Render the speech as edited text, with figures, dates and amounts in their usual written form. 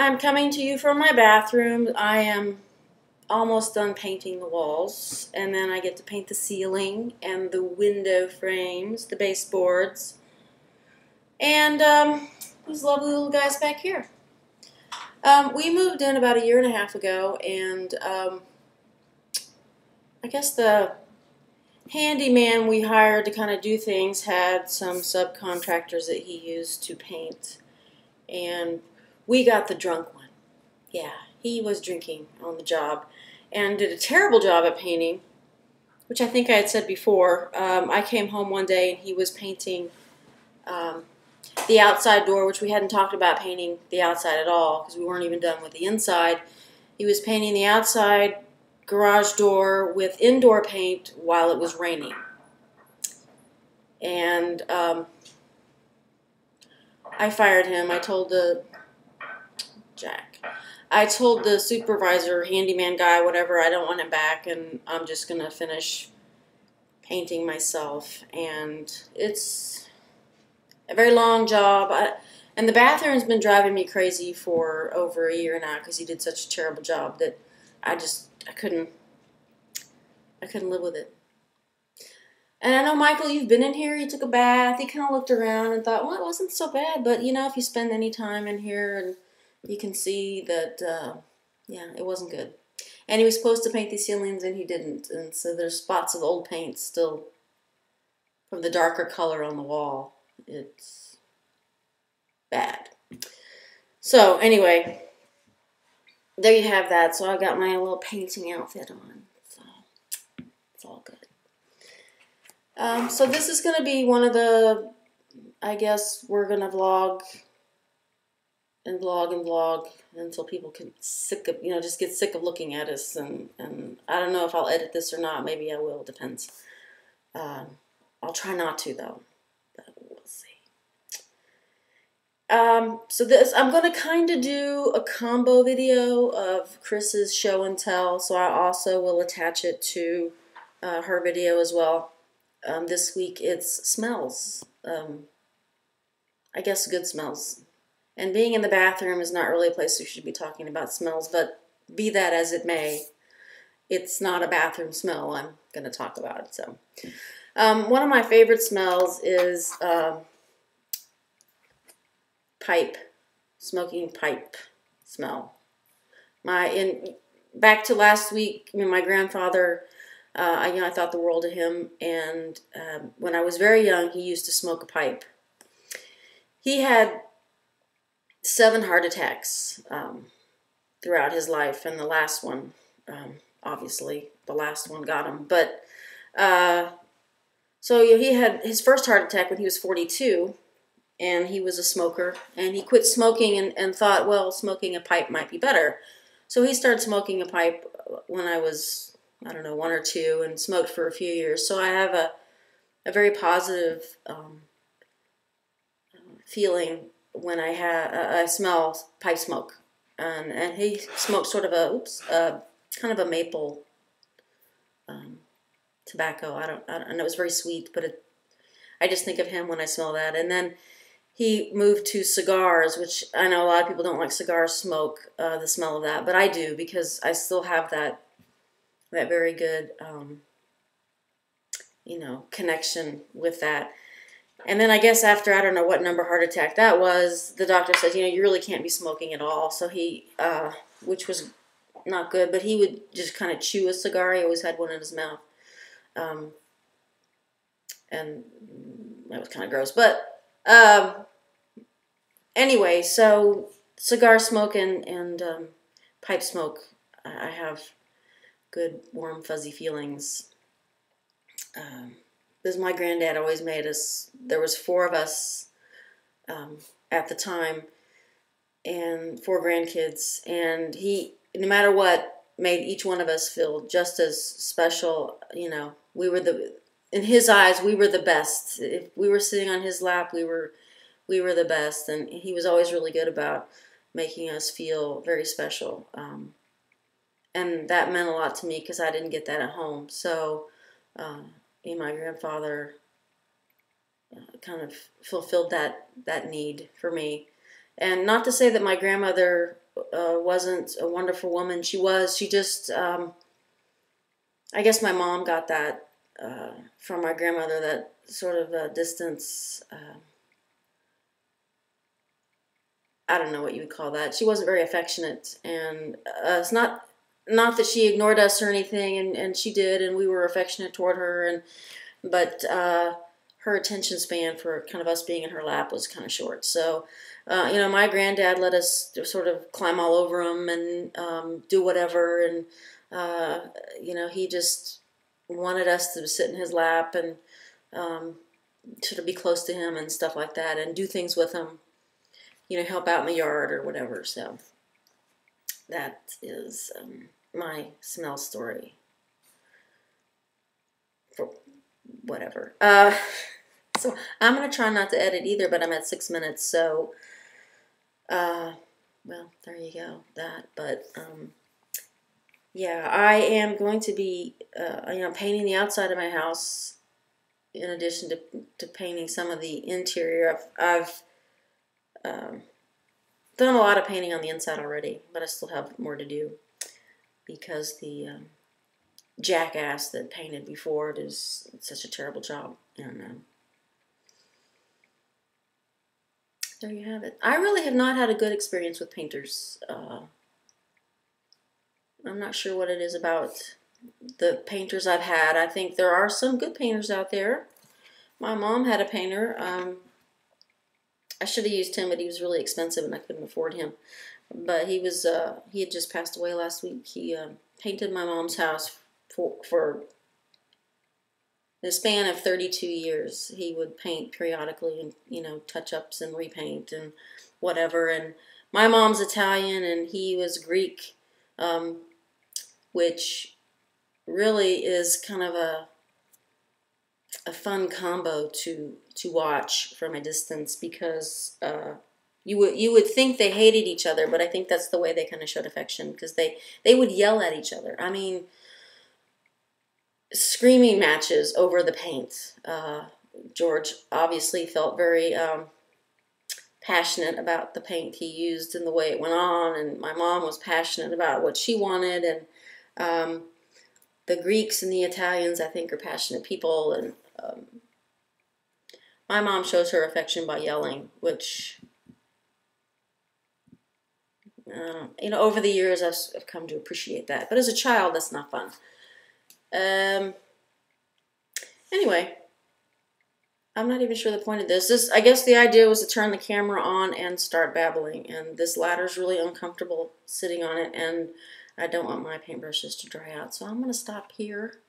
I'm coming to you from my bathroom. I am almost done painting the walls, and then I get to paint the ceiling and the window frames, the baseboards, and these lovely little guys back here. We moved in about a year and a half ago, and I guess the handyman we hired to kind of do things had some subcontractors that he used to paint, and we got the drunk one. Yeah, he was drinking on the job and did a terrible job at painting, which I think I had said before. I came home one day and he was painting the outside door, which we hadn't talked about painting the outside at all because we weren't even done with the inside. He was painting the outside garage door with indoor paint while it was raining. And I fired him. I told the supervisor, handyman guy, whatever, I don't want him back, and I'm just going to finish painting myself. And it's a very long job. And the bathroom's been driving me crazy for over a year now because he did such a terrible job that I couldn't live with it. And I know, Michael, you've been in here, you took a bath, he kind of looked around and thought, well, it wasn't so bad, but, you know, if you spend any time in here, and you can see that, yeah, it wasn't good. And he was supposed to paint the ceilings, and he didn't, and so there's spots of old paint still from the darker color on the wall. It's bad. So, anyway, there you have that. So I got my little painting outfit on, so it's all good. So this is going to be one of the, I guess we're going to vlog and vlog and vlog until people can just get sick of looking at us. And I don't know if I'll edit this or not. Maybe I will. Depends. I'll try not to, though. But we'll see. So I'm going to kind of do a combo video of Chris's show and tell. So I also will attach it to her video as well. This week it's smells. I guess good smells. And being in the bathroom is not really a place we should be talking about smells, but be that as it may, it's not a bathroom smell I'm going to talk about. So, one of my favorite smells is smoking pipe smell. Back to last week, my grandfather, I thought the world of him, and when I was very young, he used to smoke a pipe. He had 7 heart attacks throughout his life, and the last one, obviously, the last one got him. But, so he had his first heart attack when he was 42, and he was a smoker, and he quit smoking and thought, well, smoking a pipe might be better. So he started smoking a pipe when I was, I don't know, 1 or 2, and smoked for a few years. So I have a very positive feeling when I smell pipe smoke. And he smoked sort of kind of a maple tobacco. I don't know, it was very sweet, but I just think of him when I smell that. And then he moved to cigars, which I know a lot of people don't like cigar smoke, the smell of that, but I do because I still have that very good, connection with that. And then I guess after, I don't know what number heart attack that was, the doctor says, you really can't be smoking at all. So he, which was not good, but he would just kind of chew a cigar. He always had one in his mouth. And that was kind of gross. But anyway, so cigar smoke and pipe smoke, I have good, warm, fuzzy feelings. Because my granddad always made us, there was 4 of us at the time, and 4 grandkids, and he, no matter what, made each one of us feel just as special. We were in his eyes, we were the best. If we were sitting on his lap, we were the best, and he was always really good about making us feel very special. And that meant a lot to me because I didn't get that at home. So, my grandfather kind of fulfilled that need for me. And not to say that my grandmother wasn't a wonderful woman. She was. She just, I guess my mom got that from my grandmother, that sort of distance. I don't know what you would call that. She wasn't very affectionate, and it's not that she ignored us or anything, and she did, and we were affectionate toward her, but her attention span for kind of us being in her lap was kind of short. So, my granddad let us sort of climb all over him and do whatever, and he just wanted us to sit in his lap and sort of be close to him and stuff like that, and do things with him, help out in the yard or whatever. So that is my smell story. For whatever. So I'm going to try not to edit either, but I'm at 6 minutes. So, well, there you go. But, yeah, I am going to be, painting the outside of my house in addition to painting some of the interior. I've done a lot of painting on the inside already, but I still have more to do because the jackass that painted before does such a terrible job. And there you have it. I really have not had a good experience with painters. I'm not sure what it is about the painters I've had. I think there are some good painters out there. My mom had a painter. I should have used him, but he was really expensive and I couldn't afford him. But he had just passed away last week. He painted my mom's house for the span of 32 years. He would paint periodically and, touch-ups and repaint and whatever. And my mom's Italian and he was Greek, which really is kind of a fun combo to watch from a distance, because you would think they hated each other, but I think that's the way they kind of showed affection, because they would yell at each other. I mean, screaming matches over the paint. George obviously felt very passionate about the paint he used and the way it went on, and my mom was passionate about what she wanted, and the Greeks and the Italians, I think, are passionate people, and my mom shows her affection by yelling, which, over the years I've come to appreciate that. But as a child, that's not fun. Anyway, I'm not even sure the point of this. I guess the idea was to turn the camera on and start babbling, and this ladder's really uncomfortable sitting on it, and I don't want my paintbrushes to dry out, so I'm going to stop here.